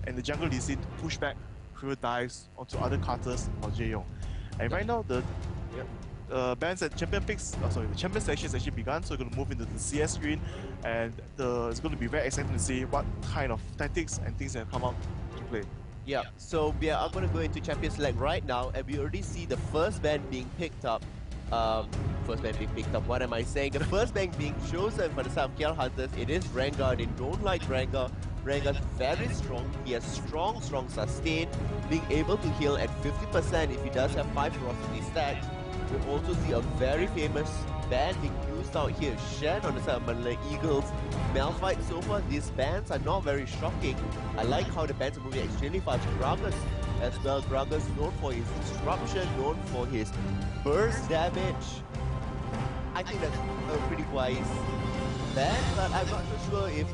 and the jungle Lee Sin to push back through dives onto other carters for Jae-Yong. And right now the bands at champion picks, the champion section has actually begun, so we're going to move into the CS screen, and it's going to be very exciting to see what kind of tactics and things that come out to play. Yeah, so we are going to go into champion select right now, and we already see the first band being picked up. What am I saying? The first band being chosen for the side of KL Hunters, it is Rengar. They don't like Rengar. Rengar's very strong. He has strong sustain, being able to heal at 50% if he does have 5 ferocity stacks. We also see a very famous band being used out here, Shen on the side of MLE Eagles. Malphite so far, these bands are not very shocking. I like how the bands are moving extremely fast. Gragas as well. Gragas known for his disruption, known for his burst damage. I think that's a pretty wise band, but I'm not so sure if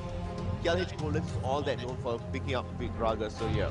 KLH Golem is all that known for picking up big Gragas, so yeah.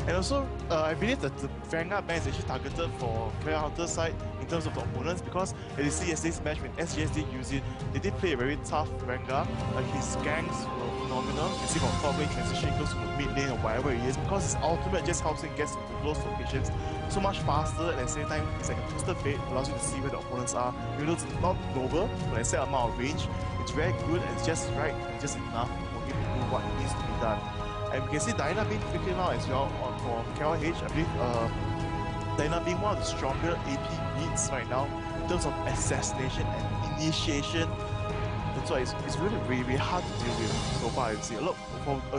And also, I believe that the Vanguard ban is actually targeted for KL Hunter's side in terms of the opponents, because as you see yesterday's match when SGS did use it, they did play a very tough Vanguard. His ganks were phenomenal. You see from top lane transitioning close to the mid lane or wherever he is, because his ultimate just helps him get into those locations so much faster, and at the same time it's like a twisted fate, allows you to see where the opponents are. Even though it's not global, but a set amount of range, it's very good and it's just right and just enough for him to do what needs to be done. And we can see Diana being picking out as well for KLH. I believe Diana being one of the stronger AP leads right now in terms of assassination and initiation. That's why it's really, really hard to deal with so far. I see. Look,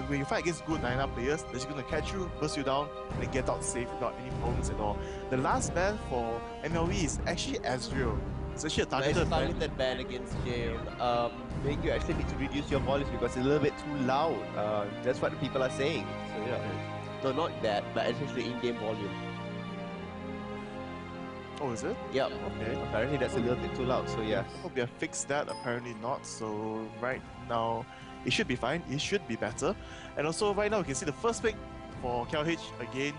when you fight against good Diana players, they're just going to catch you, burst you down, and then get out safe without any problems at all. The last ban for MLE is actually Ezreal. It's actually a targeted ban against Jae-Yong. Make you actually need to reduce your volume because it's a little bit too loud. That's what the people are saying. So yeah, no, not that, but essentially in-game volume. Oh, is it? Yeah. Okay. Apparently that's a little bit too loud. So yeah. Hope they have fixed that. Apparently not. So right now, it should be fine. It should be better. And also right now, we can see the first pick for KLH again,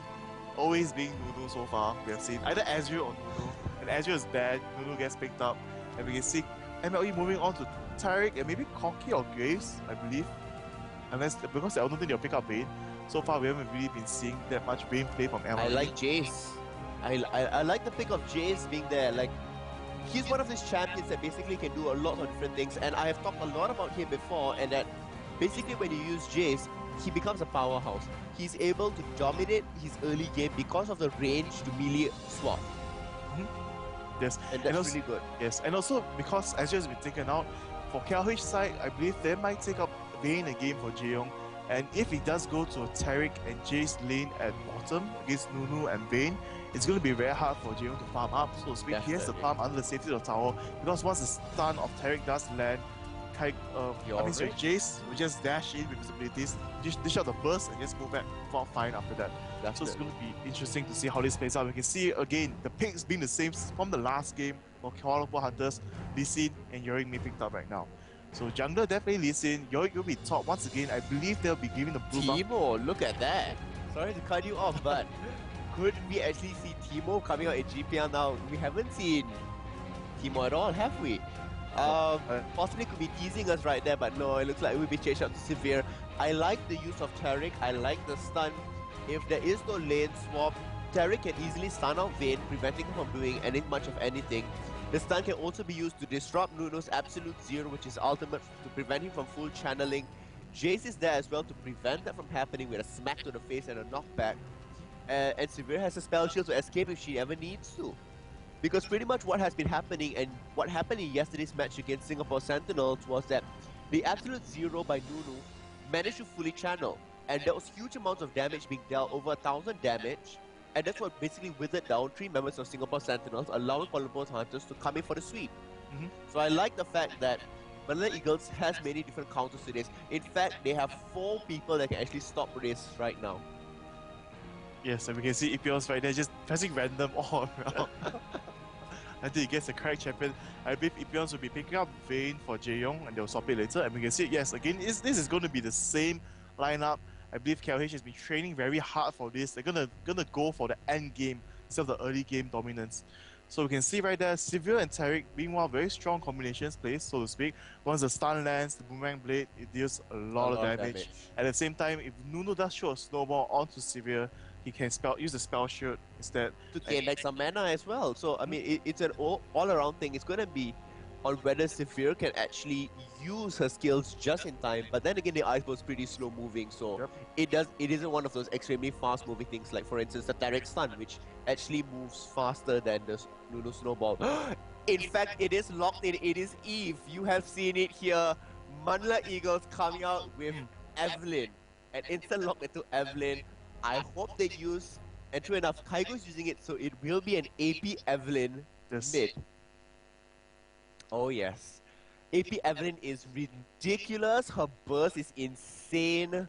always being Nunu so far. We have seen either Ezreal or Nunu. And Ezreal is bad, Nunu gets picked up, and we can see MLE moving on to Taric and maybe Corki or Graves, I believe. Because I don't think they'll pick up Vayne. So far, we haven't really been seeing that much Vayne play from MLE. I like Jace. I like the pick of Jace being there. Like, he's one of these champions that basically can do a lot of different things, and I have talked a lot about him before, and that basically when you use Jace, he becomes a powerhouse. He's able to dominate his early game because of the range to melee swap. Yes, and that's also, really good. Yes, and also because Ezreal has been taken out, for KLH side, I believe they might take up Vayne again for Jae-Yong. And if he does go to a Taric and Jace lane at bottom against Nunu and Vayne, it's going to be very hard for Jae-Yong to farm up, so to speak. He has to farm under the safety of the tower, because once the stun of Taric does land, Jace will just dash in with his abilities, dish out the burst and just move back fine after that. So it's going to be interesting to see how this plays out. We can see again the picks being the same from the last game for Kuala Lumpur Hunters. Lee Sin and Yorick being picked up right now. So jungler definitely Lee Sin. Yorick will be top once again. I believe they'll be giving the blue Teemo, look at that. Sorry to cut you off, but could we actually see Teemo coming out in GPL now? We haven't seen Teemo at all, have we? Possibly could be teasing us right there, but no, it looks like we'll be changed up to Severe. I like the use of Taric, I like the stun. If there is no lane swap, Taric can easily stun out Vayne, preventing him from doing much of anything. The stun can also be used to disrupt Nunu's Absolute Zero, which is ultimate to prevent him from full channeling. Jace is there as well to prevent that from happening with a smack to the face and a knockback. And Severe has a spell shield to escape if she ever needs to. Because pretty much what has been happening and what happened in yesterday's match against Singapore Sentinels was that the Absolute Zero by Nunu managed to fully channel, and there was huge amounts of damage being dealt, over 1,000 damage, and that's what basically withered down 3 members of Singapore Sentinels, allowing Kuala Lumpur Hunters to come in for the sweep. So I like the fact that MLE Eagles has many different counters to this. In fact, they have 4 people that can actually stop this right now. Yes, and we can see Epions right there just pressing random all around until he gets the correct champion. I believe Epions will be picking up Vayne for Jae-Yong and they'll swap it later. And we can see, yes, again, this is going to be the same lineup. I believe KLH has been training very hard for this. They're gonna go for the end game instead of the early game dominance. So we can see right there, Severe and Tarek being one of very strong combinations plays, so to speak. Once the stun lands, the boomerang blade, it deals a lot of damage. At the same time, if Nuno does show a snowball onto Severe, he can use the spell shield instead. To gain back some mana as well. So, I mean, it's an all-around thing. It's going to be on whether Severe can actually use her skills just in time. But then again, the ice ball is pretty slow moving, so it isn't one of those extremely fast moving things like, for instance, the Tarek stun, which actually moves faster than the Nuno snowball. In fact, it is locked in. It is Eve. You have seen it here. Manla Eagles coming out with Evelyn. An instant lock into Evelyn. I hope they use, and true enough, Kaigo's using it, so it will be an AP Evelyn mid. Oh yes. AP Evelyn is ridiculous. Her burst is insane.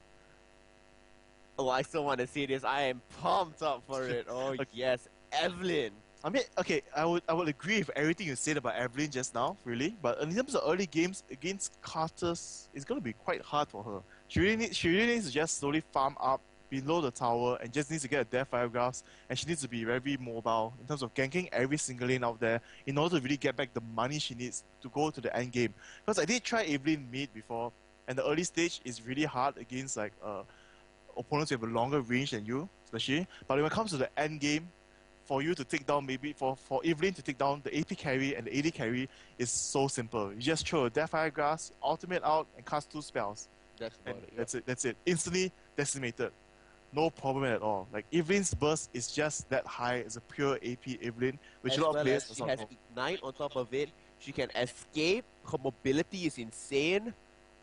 Oh, I still want to see this. I am pumped up for it. Oh yes, Evelyn. I mean, okay, I would agree with everything you said about Evelyn just now, really. But in terms of early games against Carters, it's gonna be quite hard for her. She really needs to just slowly farm up below the tower and just needs to get a Death Fire Graphs, and she needs to be very mobile in terms of ganking every single lane out there in order to really get back the money she needs to go to the end game. Because I did try Evelyn mid before, and the early stage is really hard against like opponents who have a longer range than you, especially. But when it comes to the end game, for you to take down, maybe for Evelyn to take down the AP carry and the AD carry is so simple. You just throw a Death Fire Grass, ultimate out, and cast 2 spells. That's it. Instantly decimated. No problem at all. Like Evelyn's burst is just that high as a pure AP Evelyn, which a lot of players she has Ignite on top of it. She can escape. Her mobility is insane.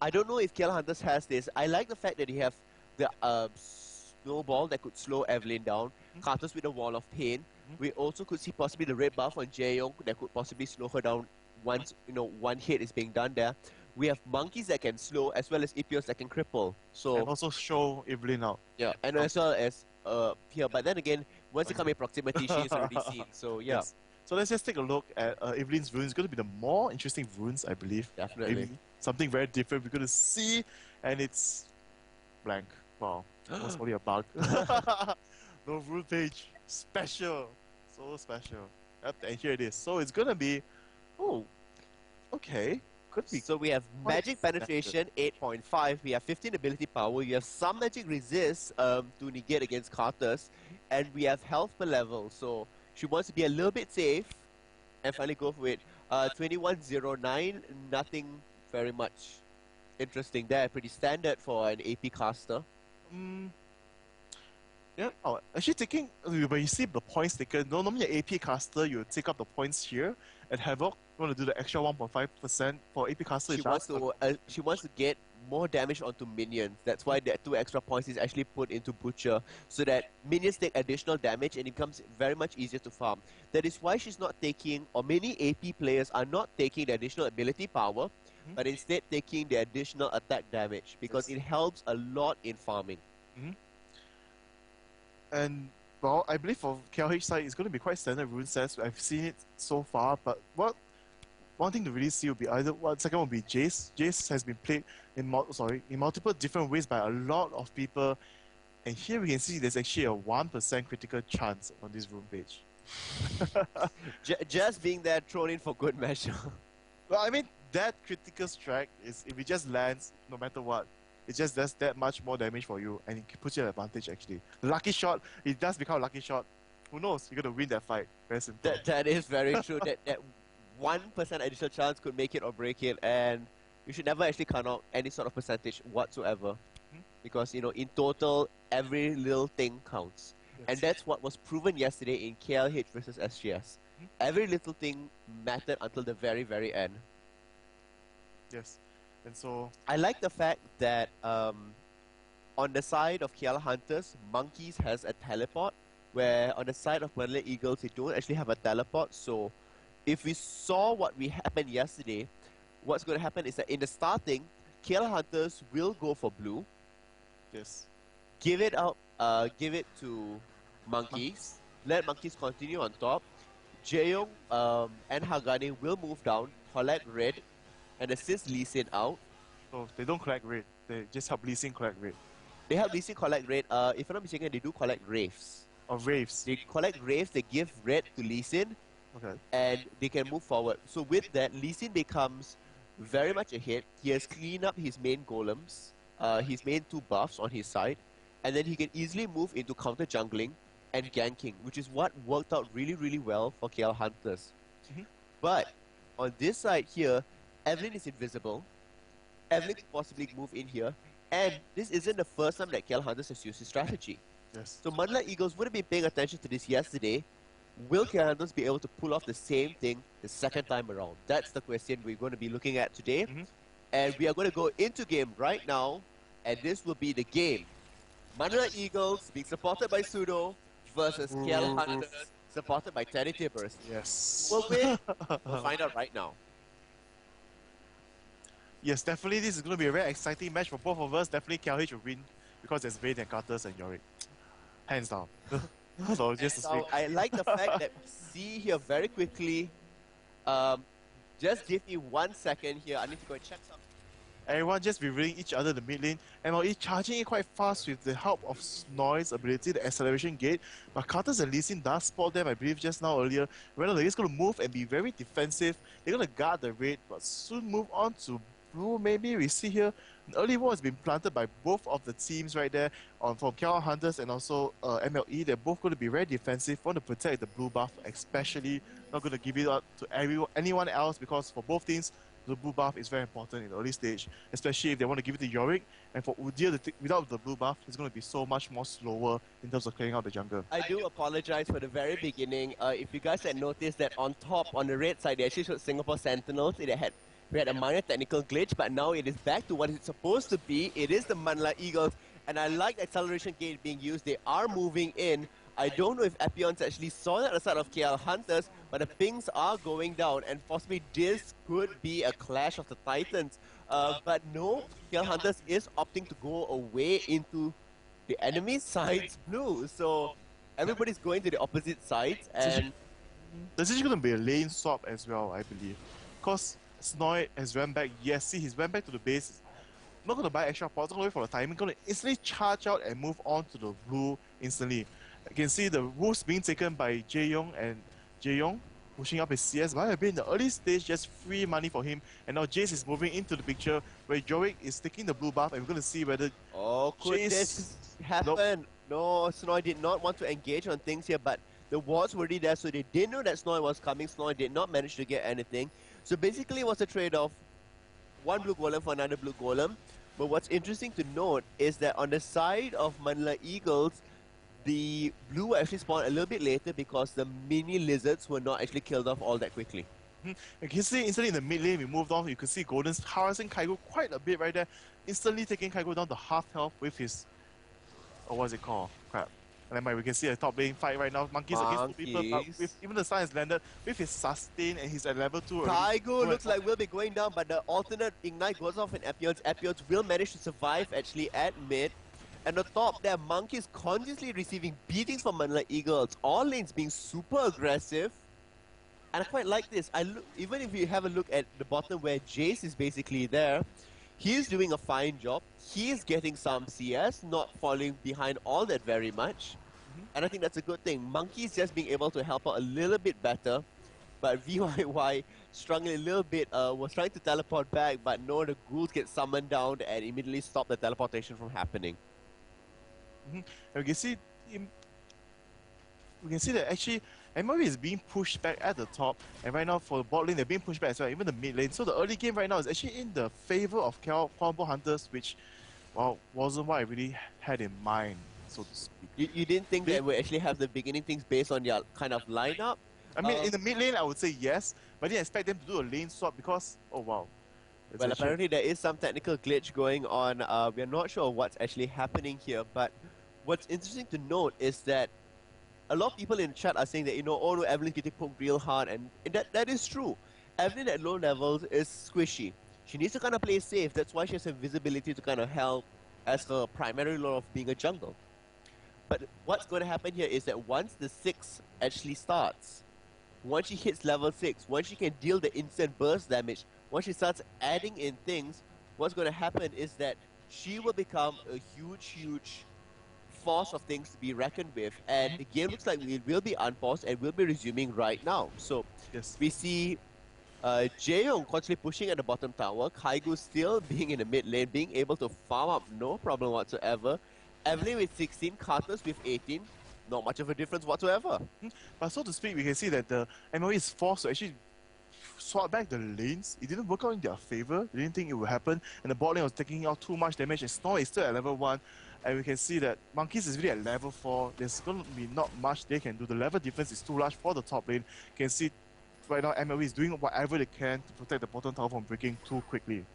I don't know if KL Hunters has this. I like the fact that you have the snowball that could slow Evelyn down. Carters with a wall of pain. We also could see possibly the red buff on Jaeyoung that could possibly slow her down once one hit is being done there. We have monkeys that can slow as well as EPOs that can cripple. So and also show Evelyn out. Yeah, and as well as here. But then again, once you come in proximity, she is already seen. So yeah. Yes. So let's just take a look at Evelyn's runes. It's going to be the more interesting runes, I believe. Definitely. Maybe something very different we're going to see, and it's blank. Wow. Almost only a bug. No rune page. Special. So special. Yep, and here it is. So it's going to be... Oh, okay. Could be. So we have Magic Penetration 8.5, we have 15 ability power, we have some Magic Resist to negate against Carters, and we have health per level. So she wants to be a little bit safe and finally go for it. 2109, nothing very much interesting there. Pretty standard for an AP caster. Yeah. Oh, actually taking, when you see the points taken, normally an AP caster, you take up the points here. At Havoc, you want to do the extra 1.5% for AP caster. She wants to get more damage onto minions. That's why that 2 extra points is actually put into Butcher, so that minions take additional damage and it becomes very much easier to farm. That is why she's not taking, or many AP players are not taking the additional ability power, but instead taking the additional attack damage, because it helps a lot in farming. And well, I believe for KLH side, it's going to be quite standard rune sets. I've seen it so far, but one thing to really see will be second will be Jace. Jace has been played in multiple different ways by a lot of people, and here we can see there's actually a 1% critical chance on this rune page. Just being there thrown in for good measure. Well, I mean, that critical strike is, if it just lands, no matter what, it just does that much more damage for you, and it puts you at advantage actually. The lucky shot, it does become a lucky shot. Who knows? You're going to win that fight. Very simple. That is very true. that 1% additional chance could make it or break it, and you should never actually count out any sort of percentage whatsoever. Because, in total, every little thing counts. Yes. And that's what was proven yesterday in KLH versus SGS. Every little thing mattered until the very, very end. Yes. And so I like the fact that on the side of KL Hunters, Monkeys has a teleport, where on the side of Manla Eagles, they don't actually have a teleport. So if we saw what happened yesterday, what's going to happen is that in the starting, KL Hunters will go for blue. Yes. Give it to Monkeys. Let Monkeys continue on top. Jaeyoung and Hagane will move down, collect red, and assist Lee Sin out. So they don't collect red. They just help Lee Sin collect red. They help Lee Sin collect red. If I'm not mistaken, they do collect Wraiths. Or Wraiths. They collect Wraiths, they give red to Lee Sin, Okay. and they can move forward. So with that, Lee Sin becomes very much ahead. He has cleaned up his main golems, his main 2 buffs on his side, and then he can easily move into counter jungling and ganking, which is what worked out really, really well for KL Hunters. Mhm. But on this side here, Evelyn is invisible. Evelyn could possibly move in here, and this isn't the first time that KL Hunters has used this strategy. Yes. So Manila Eagles wouldn't be paying attention to this yesterday. Will KL Hunters be able to pull off the same thing the second time around? That's the question we're going to be looking at today. Mhm. And we are going to go into game right now, and this will be the game. Manila Eagles being supported by Pseudo versus KL Hunters supported by TeddyTibbers. Yes. Who will win? We'll find out right now. Yes, definitely this is going to be a very exciting match for both of us. Definitely KLH will win because there's Vayne and Carters and Yorick. Hands down. So just to So speak. I like the fact that we see here very quickly. Just give me 1 second here. I need to go and check something. Everyone just revealing each other in the mid lane. MLE charging it quite fast with the help of Snoy's ability, the acceleration gate. But Carters and Lee Sin does spot them, I believe, just now earlier. Whether they're just going to move and be very defensive. They're going to guard the raid, but soon move on to blue. Maybe we see here an early wall has been planted by both of the teams right there from KL Hunters and also MLE. They're both going to be very defensive, want to protect the blue buff, especially not going to give it up to anyone else because for both teams, the blue buff is very important in the early stage, especially if they want to give it to Yorick. And for Udyr, without the blue buff, it's going to be so much more slower in terms of clearing out the jungle. I do apologize for the very beginning. If you guys had noticed that on top, on the red side, they actually showed Singapore Sentinels. We had a minor technical glitch, but now it is back to what it's supposed to be. It is the Manila Eagles, and I like the acceleration gate being used. They are moving in. I don't know if Epions actually saw that at the side of KL Hunters, but the pings are going down, and possibly this could be a clash of the Titans. But no, KL Hunters is opting to go away into the enemy side's blue. So everybody's going to the opposite sides, and There's actually going to be a lane swap as well, I believe. Because Snoy has went back. Yes, see, he's went back to the base. Not going to buy extra pots, going to wait for the timing. Going to instantly charge out and move on to the blue instantly. You can see the wolves being taken by Jae-Yong and Jae-Yong pushing up his CS. But in the early stage, just free money for him. And now Jace is moving into the picture where Yorick is taking the blue buff. And we're going to see whether could this happen? No, Snoy did not want to engage on things here, but the wards were already there, so they didn't know that Snoy was coming. Snoy did not manage to get anything. So basically it was a trade-off. One blue golem for another blue golem. But what's interesting to note is that on the side of Manila Eagles, the blue actually spawned a little bit later because the mini lizards were not actually killed off all that quickly. You can see instantly in the mid lane we moved on. You can see Golden's harassing Kaigo quite a bit right there. Instantly taking Kaigo down to half health with his... what's it called? Crap. And then we can see a top lane fight right now. Monkeys against 2 people. But with, even the sun has landed with his sustain and he's at level 2 already. Kaigo looks like will be going down, but the alternate ignite goes off in Epions. Epions will manage to survive actually at mid. And on top there, Monkeys consciously receiving beatings from Manila Eagles. All lanes being super aggressive. And I quite like this. Even if you have a look at the bottom where Jace is basically there, he's doing a fine job. He's getting some CS, not falling behind all that very much. And I think that's a good thing. Monkeys just being able to help out a little bit better. But VYY struggling a little bit, was trying to teleport back, but no, the ghouls get summoned down and immediately stop the teleportation from happening. And we can see that actually MLE is being pushed back at the top, and right now for the bot lane they're being pushed back as well, even the mid lane. So the early game right now is actually in the favor of Combo Hunters, which wasn't what I really had in mind, so to speak. You didn't think that we actually have the beginning things based on their kind of lineup? I mean, in the mid lane I would say yes, but I didn't expect them to do a lane swap because, oh wow. Well, apparently there is some technical glitch going on. We're not sure what's actually happening here, but what's interesting to note is that a lot of people in the chat are saying that, oh no, Evelyn's getting poked real hard, and that is true. Evelyn at low levels is squishy. She needs to kind of play safe. That's why she has invisibility to kind of help as her primary role of being a jungle. But what's going to happen here is that once the 6 actually starts, once she hits level 6, once she can deal the instant burst damage, once she starts adding in things, what's going to happen is that she will become a huge force of things to be reckoned with, and the game looks like it will be unpaused and will be resuming right now. So Yes. we see Jaeyoung constantly pushing at the bottom tower, Kaigu still being in the mid lane, being able to farm up, no problem whatsoever. Evelyn with 16, Carters with 18, not much of a difference whatsoever. But so to speak, we can see that the MLE is forced to actually swap back the lanes. It didn't work out in their favor. They didn't think it would happen, and the bot lane was taking out too much damage, and Snow is still at level 1. And we can see that Monkeys is really at level 4. There's going to be not much they can do. The level difference is too large for the top lane. You can see right now MLE is doing whatever they can to protect the bottom tower from breaking too quickly.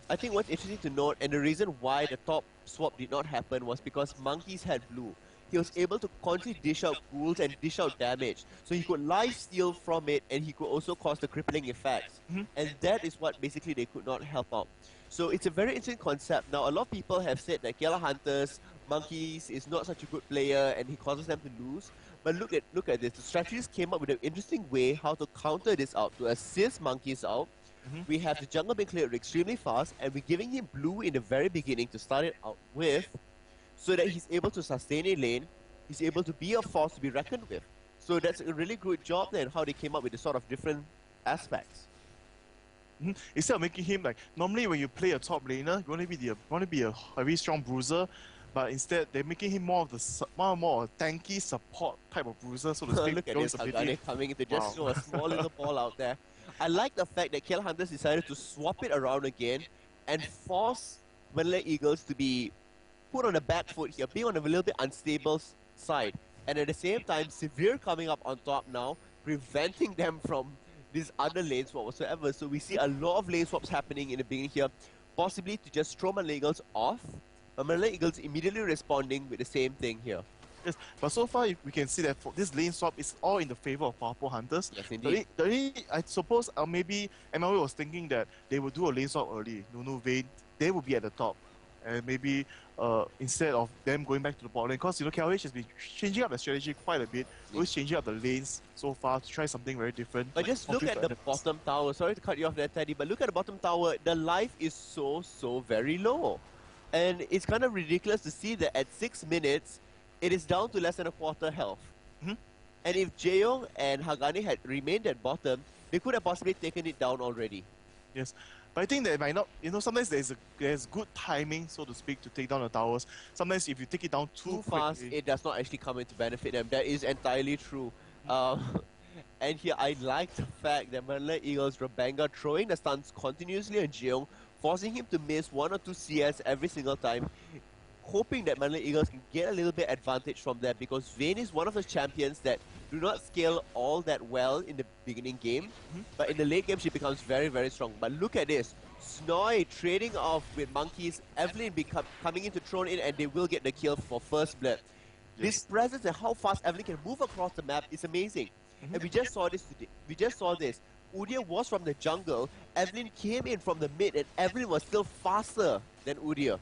I think what's interesting to note, and the reason why the top swap did not happen, was because Monkeys had blue. He was able to constantly dish out ghouls and dish out damage. So he could life steal from it, and he could also cause the crippling effects. And that is what basically they could not help out. So it's a very interesting concept. Now, a lot of people have said that KLH Hunters, Monkeys is not such a good player and he causes them to lose. But look at this. The strategists came up with an interesting way how to counter this out, to assist Monkeys out. We have the jungle being cleared extremely fast, and we're giving him blue in the very beginning to start it out with, so that he's able to sustain a lane, he's able to be a force to be reckoned with. So that's a really good job then, how they came up with the sort of different aspects. Instead of making him like, normally when you play a top laner, you want to be a very strong bruiser, but instead they're making him more of the more tanky support type of bruiser, so to speak. Look at this, Hagane coming in to just throw a small little ball out there. I like the fact that KLH Hunters decided to swap it around again and force MLE Eagles to be put on the back foot here, being on a little bit unstable side. And at the same time, Severe coming up on top now, preventing them from these other lane swaps whatsoever. So we see a lot of lane swaps happening in the beginning here, possibly to just throw MLE Eagles off. MLE Eagles immediately responding with the same thing here. Yes, but so far we can see that for this lane swap is all in the favor of Purple Hunters. Yes, indeed. I suppose maybe MLE was thinking that they would do a lane swap early. Nunu, Vayne, they would be at the top. And maybe instead of them going back to the bot lane, because KLH has been changing up the strategy quite a bit, always changing up the lanes so far to try something very different. But just look at the bottom tower. Sorry to cut you off there, Teddy, but look at the bottom tower. The life is so very low. And it's kind of ridiculous to see that at 6 minutes, it is down to less than a quarter health. And if Jaeyoung and Hagane had remained at bottom, they could have possibly taken it down already. Yes. But I think that it might not, sometimes there's good timing, so to speak, to take down the towers. Sometimes if you take it down too fast, quickly, it does not actually come in to benefit them. That is entirely true. And here I like the fact that MLE Eagles Rabanga throwing the stuns continuously on Jaeyoung, forcing him to miss 1 or 2 CS every single time, hoping that MLE Eagles can get a little bit advantage from that, because Vayne is one of the champions that do not scale all that well in the beginning game, but in the late game she becomes very strong. But look at this, Snoy trading off with Monkeys, Evelyn coming in to throw in, and they will get the kill for first blood. This presence and how fast Evelyn can move across the map is amazing. And we just saw this today. Udyr was from the jungle, Evelyn came in from the mid, and Evelyn was still faster than Udyr.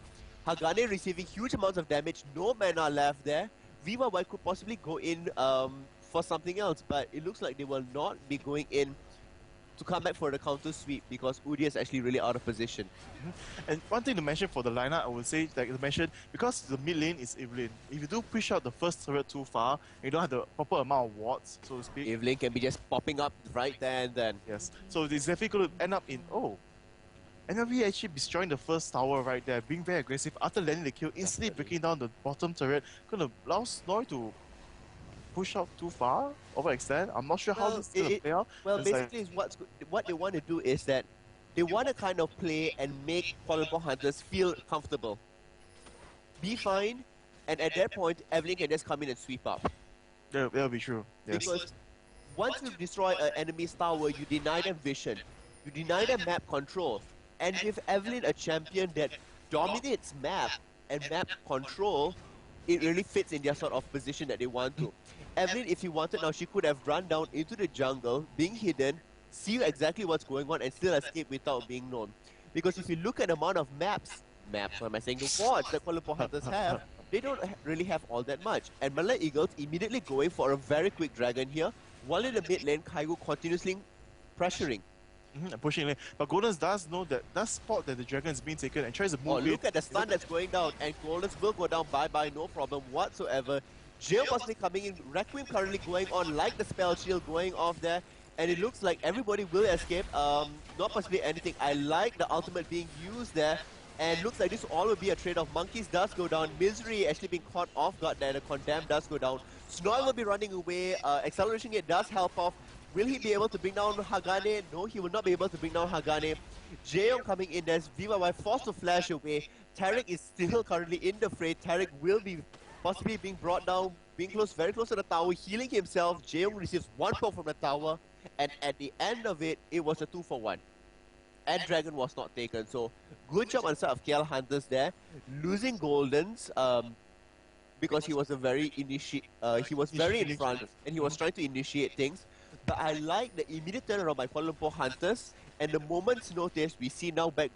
Hagane receiving huge amounts of damage, no mana left there. Viva White could possibly go in for something else, but it looks like they will not be going in to come back for the counter sweep, because Udyr is actually really out of position. And one thing to mention for the lineup, I would say, like I mentioned, because the mid lane is Evelyn, if you do push out the first turret too far, you don't have the proper amount of wards, so to speak. Evelyn can be just popping up right there and then. Yes, so it's definitely going to end up in, MLE actually destroying the first tower right there, being very aggressive after landing the kill, instantly breaking down the bottom turret, going to allow Snoy to push out too far, overextend. I'm not sure how this is going to play out. Well, basically, what they want to do is that they want to kind of play and make Purple Hunters feel comfortable. Be fine, and at that point, Evelyn can just come in and sweep up. That'll be true, yes. Because once you destroy an enemy's tower, you deny them vision, you deny them map control. And with Evelyn a champion that dominates map and map control, it really fits in their sort of position that they want to. Evelyn, if she wanted now, she could have run down into the jungle, being hidden, see exactly what's going on, and still escape without being known. Because if you look at the amount of what am I saying, the wards that Purple Hunters have, they don't really have all that much. And MLE Eagles immediately going for a very quick dragon here, while in the mid lane, Kaigu continuously pressuring. And pushing lane. But Goldens does know that spot that the dragon is being taken and tries to move look at the stun that's going down, and Goldens will go down bye-bye, no problem whatsoever. Jail possibly coming in, Requiem currently going on, like the spell shield going off there, and it looks like everybody will escape, not possibly anything. I like the ultimate being used there, and looks like this all will be a trade-off. Monkeys does go down, Misery actually being caught off guard there, the Condemn does go down. Snoy will be running away, Acceleration Gate does help off. Will he be able to bring down Hagane? No, he will not be able to bring down Hagane. Jaeyoung coming in, there's VYY forced to flash away. Tarek is still currently in the fray. Tarek will be possibly being brought down, being close, very close to the tower, healing himself. Jaeyoung receives one poke from the tower, and at the end of it, it was a 2-for-1. And Dragon was not taken, so good job on the side of KL Hunters there. Losing Goldens, because he was a very he was very in front, and he was trying to initiate things. But I like the immediate turnaround by Kuala Lumpur Hunters, and the moment's notice, we see now back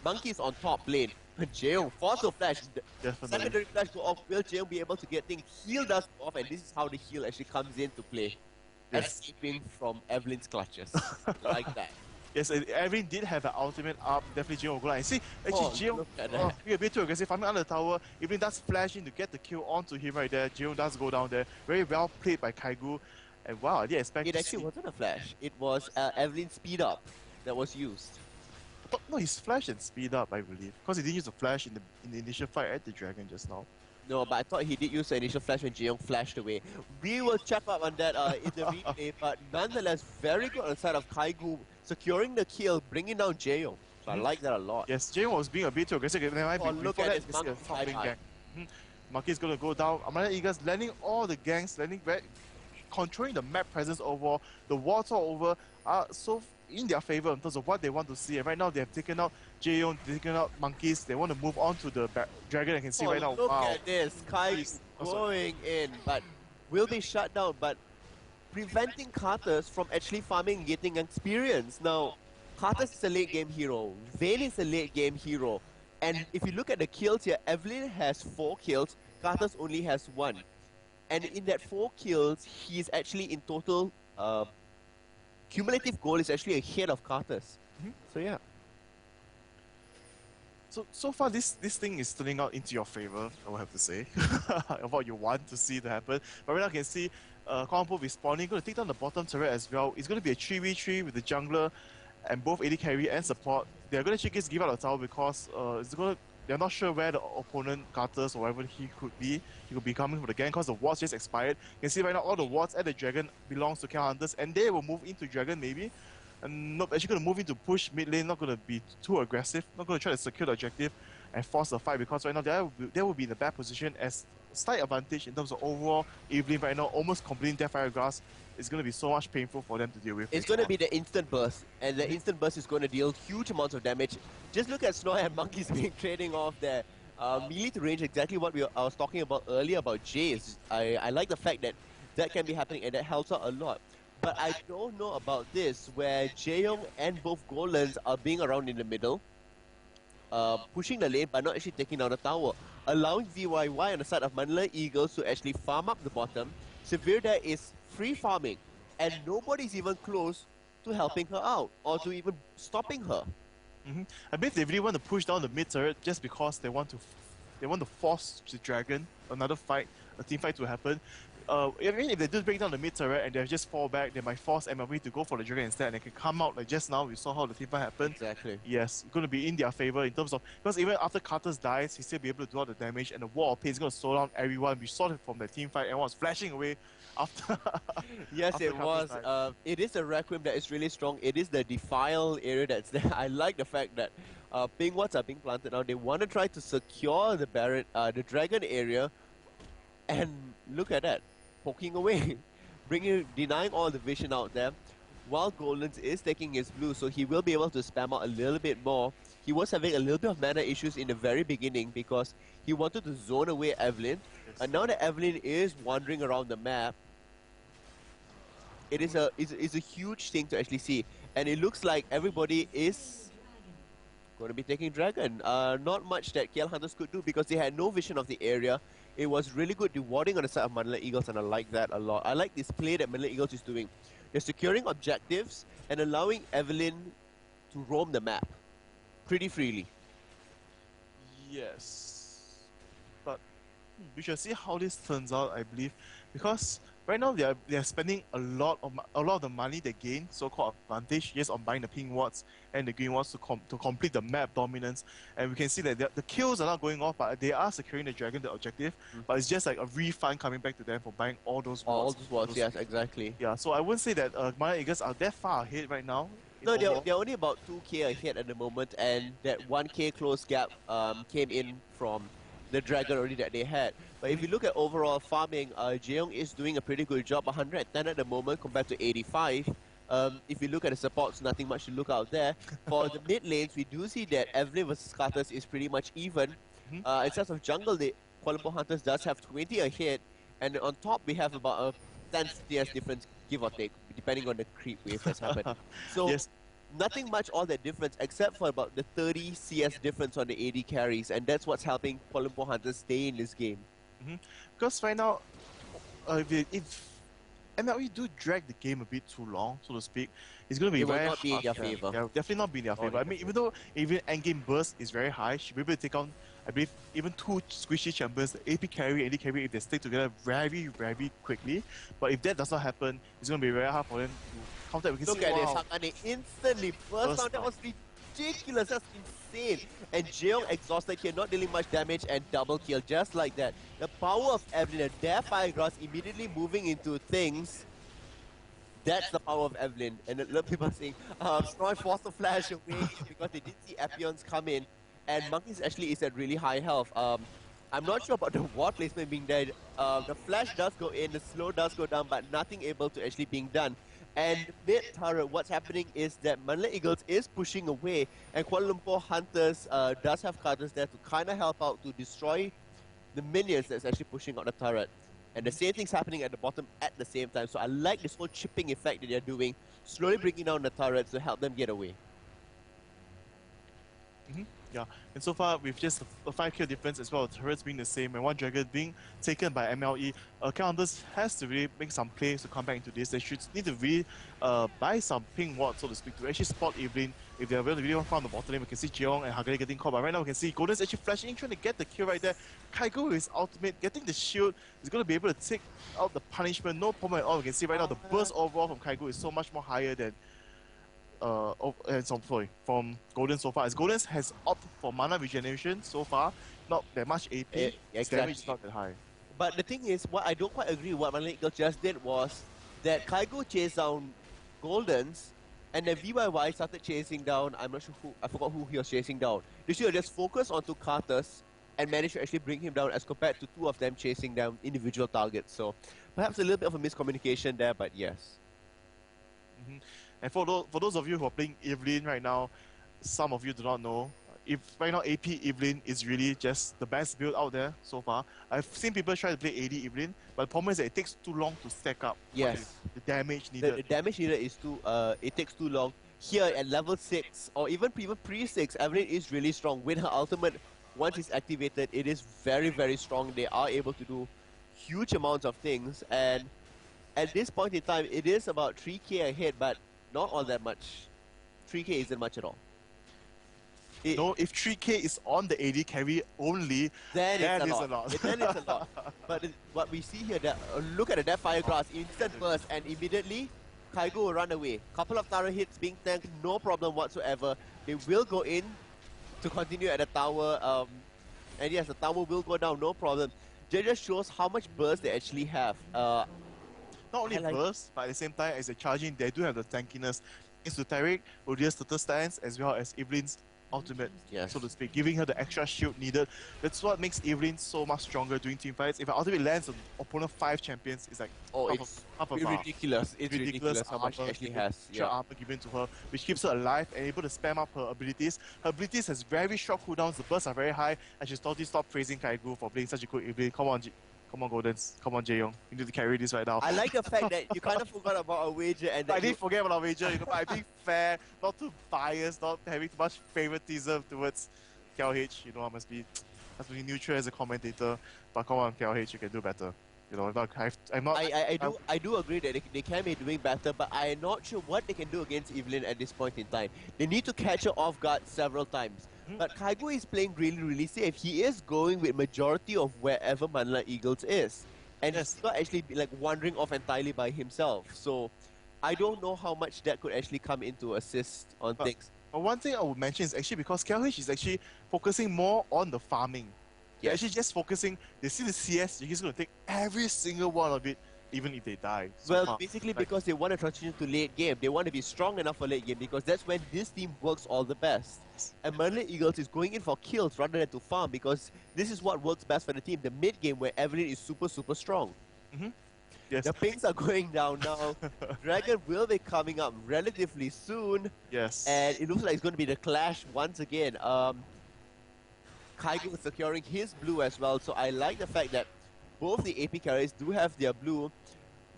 Monkeys on top lane. Jaeyoung, force of flash, secondary flash go off. Will Jaeyoung be able to get things? Heal does off, and this is how the heal actually comes into play. Escaping from Evelyn's clutches. Like that. Yes, Evelyn did have an ultimate up. Definitely Jaeyoung will go down. And see, actually Jaeyoung, being a bit too aggressive, farming under the tower. Evelyn does flash in to get the kill onto him right there. Jaeyoung does go down there. Very well played by Kaigu. And wow, I didn't expect it actually wasn't a flash. It was Evelyn's speed up that was used. No, he's flash and speed up, I believe. Because he didn't use a flash in the initial fight at the dragon just now. No, but I thought he did use the initial flash when Jaeyoung flashed away. We will check up on that in the replay, but nonetheless, very good on the side of Kaigu, securing the kill, bringing down Jaeyoung. So I like that a lot. Yes, Jaeyoung was being a bit too aggressive. Look at this Monkey gang. Monkey's gonna go down. Amanda Eagles landing all the gangs, controlling the map presence over, the water over, so in their favor in terms of what they want to see. And right now they have taken out Jaeyoung, taken out Monkeys. They want to move on to the dragon. I can see right now. Look at this, Kai going in, but will be shut down. But preventing Carters from actually farming and getting experience. Now, Carters is a late game hero. Vayne is a late game hero. And if you look at the kills here, Evelyn has 4 kills, Carters only has 1. And in that 4 kills, he's actually in total cumulative goal is actually ahead of Carters. So yeah. So far this thing is turning out into your favor, I will have to say. Of what you want to see to happen. But right now you can see Kuala Lumpur respawning, going to take down the bottom turret as well. It's going to be a 3v3 with the jungler and both AD carry and support. They're going to give out the tower because they're not sure where the opponent Carters or whatever he could be. He could be coming for the gang because the wards just expired. You can see right now all the wards at the dragon belongs to KL Hunters, and they will move into dragon maybe. And nope, actually going to move into push mid lane, not going to be too aggressive, not going to try to secure the objective and force the fight, because right now they will be in a bad position as slight advantage in terms of overall Evelyn right now, almost completing Deathfire Grass. It's going to be so much painful for them to deal with. It's going to be the instant burst, and the instant burst is going to deal huge amounts of damage. Just look at Snow and Monkeys being trading off there. Melee to range, exactly what I was talking about earlier about Jace. I like the fact that that can be happening, and that helps out a lot. But I don't know about this, where Jaeyoung and both Golans are being around in the middle, pushing the lane but not actually taking down the tower, allowing VYY on the side of Manila Eagles to actually farm up the bottom. Severe there is free farming, and nobody's even close to helping her out or to even stopping her. I believe they really want to push down the mid turret just because they want to force the dragon another fight, a team fight to happen. Even if they do break down the mid turret and they just fall back, they might force MLE to go for the dragon instead, and they can come out like just now. We saw how the team fight happened. Exactly. Yes, it's going to be in their favor in terms of, because even after Carters dies, he's still be able to do all the damage, and the wall of pain is going to slow down everyone. We saw it from the team fight. Everyone was flashing away after. Yes, after it was. It is a Requiem that is really strong. It is the Defile area that's there. I like the fact that ping wards are being planted now. They want to try to secure the the dragon area, and look at that. Poking away, denying all the vision out there, while Golans is taking his blue, so he will be able to spam out a little bit more. He was having a little bit of mana issues in the very beginning because he wanted to zone away Evelyn, and now that Evelyn is wandering around the map, it is a huge thing to actually see, and it looks like everybody is going to be taking dragon. Not much that KL Hunters could do because they had no vision of the area. It was really good rewarding on the side of Manila Eagles, and I like that a lot. I like this play that Manila Eagles is doing. They're securing objectives and allowing Evelyn to roam the map pretty freely. Yes, but we shall see how this turns out. I believe because right now they are spending a lot of the money they gain, so-called advantage, yes, on buying the pink wards and the green wards to complete the map dominance. And we can see that the kills are not going off, but they are securing the dragon, the objective. But it's just like a refund coming back to them for buying all those wards. All those wards, yes, exactly. Yeah, so I wouldn't say that Mana Eagles are that far ahead right now. No, they're only about 2k ahead at the moment, and that 1k close gap came in from the dragon already that they had. But if you look at overall farming, Jeong is doing a pretty good job, 110 at the moment compared to 85. If you look at the supports, nothing much to look out there. For the mid lanes, we do see that Evelyn versus Carters is pretty much even. In terms of jungle, the Kuala Lumpur Hunters does have 20 ahead, and on top we have about a 10 CS difference, give or take, depending on the creep wave that's happened. So yes. Nothing much all that difference except for about the 30 CS difference on the AD carries, and that's what's helping Kuala Lumpur Hunters stay in this game. Because right now, if MLE do drag the game a bit too long, so to speak, it's going to be It will very not be in their favor. Yeah, definitely not be in their favor. I mean, even though endgame burst is very high, she'll be able to take on, I believe, even two squishy champions, the AP carry and AD carry, if they stick together very, very quickly. But if that does not happen, it's going to be very hard for them to counter. We can Look see, at this, wow, Hakane instantly burst down. That was ridiculous, that's insane. And Jeong exhausted here, not dealing much damage, and double kill just like that. The power of Evelyn, their fire grass immediately moving into things. That's the power of Evelyn. And a lot of people are saying, Snoy forced the flash away because they did see Appions come in. And Monkeys actually is at really high health. I'm not sure about the ward placement being there. The flash does go in, the slow does go down, but nothing able to actually being done. And mid turret, what's happening is that Manila Eagles is pushing away, and Kuala Lumpur Hunters does have Carters there to kind of help out to destroy the minions that's actually pushing out the turret. And the same thing's happening at the bottom at the same time. So I like this whole chipping effect that they're doing, slowly bringing down the turrets to help them get away. Yeah, and so far with just a 5 kill difference as well, the turrets being the same and one dragon being taken by MLE, Hunters has to really make some plays to come back into this. They should need to really buy some ping wards, so to speak, to actually spot Evelyn. If they're really want to find the bottom lane, we can see Jeong and Hagane getting caught, but right now we can see Golden's actually flashing in, trying to get the kill right there. Kaigo with his ultimate, getting the shield, is going to be able to take out the punishment, no problem at all. We can see right now the burst overall from Kaigo is so much more higher than from Golden so far, as Golden has opted for mana regeneration so far, not that much AP, exactly. Damage is not that high. But the thing is, what I don't quite agree with what Manila Eagles just did was that Kaigo chased down Goldens, and then VYY started chasing down, I'm not sure who, I forgot who he was chasing down. They should have just focused on two Carters and managed to actually bring him down as compared to two of them chasing down individual targets. So perhaps a little bit of a miscommunication there, but yes. And for those of you who are playing Evelyn right now, some of you do not know, if right now AP Evelyn is really just the best build out there so far. I've seen people try to play AD Evelyn, but the problem is that it takes too long to stack up. Yes. The damage needed. The damage needed is it takes too long. Here at level 6, or even pre-6, Evelyn is really strong. With her ultimate, once it's activated, it is very, very strong. They are able to do huge amounts of things, and at this point in time, it is about 3k ahead, but not all that much. 3k isn't much at all. No, if 3k is on the AD carry only, then that it's is a lot. Then it's a lot. But what we see here, that look at the Death Fire Grass, instant burst, and immediately Kaigo will run away. Couple of tower hits being tanked, no problem whatsoever. They will go in to continue at the tower, and yes, the tower will go down, no problem. That just shows how much burst they actually have. Not only burst, but at the same time, as they're charging, they do have the tankiness. Into Tarek, Odia's total stance, as well as Evelyn's ultimate, so to speak, giving her the extra shield needed. That's what makes Evelyn so much stronger during team fights. If her ultimate lands on opponent 5 champions, it's like half a bar. Ridiculous. It's ridiculous how much she actually has. Extra armor given to her, which keeps her alive and able to spam up her abilities. Her abilities has very short cooldowns, the bursts are very high, and she's totally stopped praising Kaigo for playing such a good Evelyn. Come on, Goldens. Come on, Jaeyoung. You need to carry this right now. I like the fact that you kind of forgot about a wager, and I didn't forget about our wager, but I'm being fair, not too biased, not having too much favoritism towards KLH. I must be neutral as a commentator. But come on, KLH, you can do better. You know, I'm not. I do agree that they can be doing better, but I'm not sure what they can do against Evelyn at this point in time. They need to catch her off guard several times. But Kaigo is playing really safe. He is going with majority of wherever Manla Eagles is. And he's not actually like wandering off entirely by himself. So I don't know how much that could actually come into assist on things. But one thing I would mention is actually because KLH is actually focusing more on the farming. They're actually just focusing, they see the CS, they're just going to take every single one of it, even if they die. So basically because they want to transition to late game. They want to be strong enough for late game because that's when this team works all the best. And Manla Eagles is going in for kills rather than to farm because this is what works best for the team. The mid game where Evelyn is super strong. Yes. The pings are going down now. Dragon will be coming up relatively soon. Yes. And it looks like it's going to be the clash once again. Kaigo is securing his blue as well, so I like the fact that both the AP carriers do have their blue,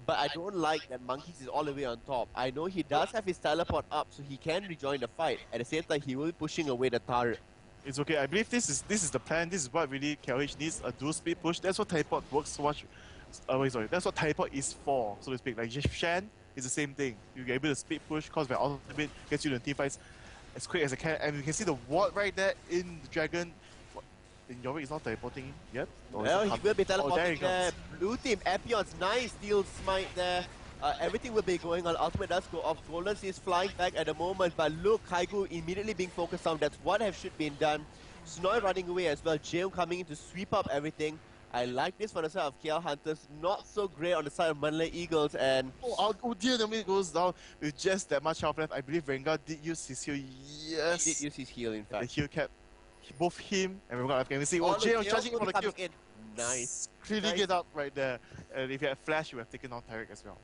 but I don't like that Monkeys is all the way on top. I know he does have his teleport up, so he can rejoin the fight. At the same time, he will be pushing away the turret. It's okay. I believe this is the plan. This is what really KLH needs, a dual speed push. That's what teleport works so much. That's what teleport is for, so to speak. Like Shan is the same thing. You get able to speed push, cause when ultimate gets you to team fights as quick as it can, and you can see the ward right there in the dragon. Yorick is not teleporting yet. Well, he will be teleporting there. Blue team, Epion's nice steel smite there. Everything will be going on. Ultimate does go off. Golens is flying back at the moment, but look, Kaigo immediately being focused on. That's what should been done. Snoy running away as well. Jail coming in to sweep up everything. I like this for the side of KL Hunters. Not so great on the side of Manla Eagles. And oh dear, the minute goes down with just that much health left. I believe Rengar did use his heal. Yes, he did use his heal in fact. The heal kept both him and Rengar left. Can we see? Oh, Jail charging for the kill. Nice. Clearly get up right there. And if you had Flash, you would have taken on Tarek as well.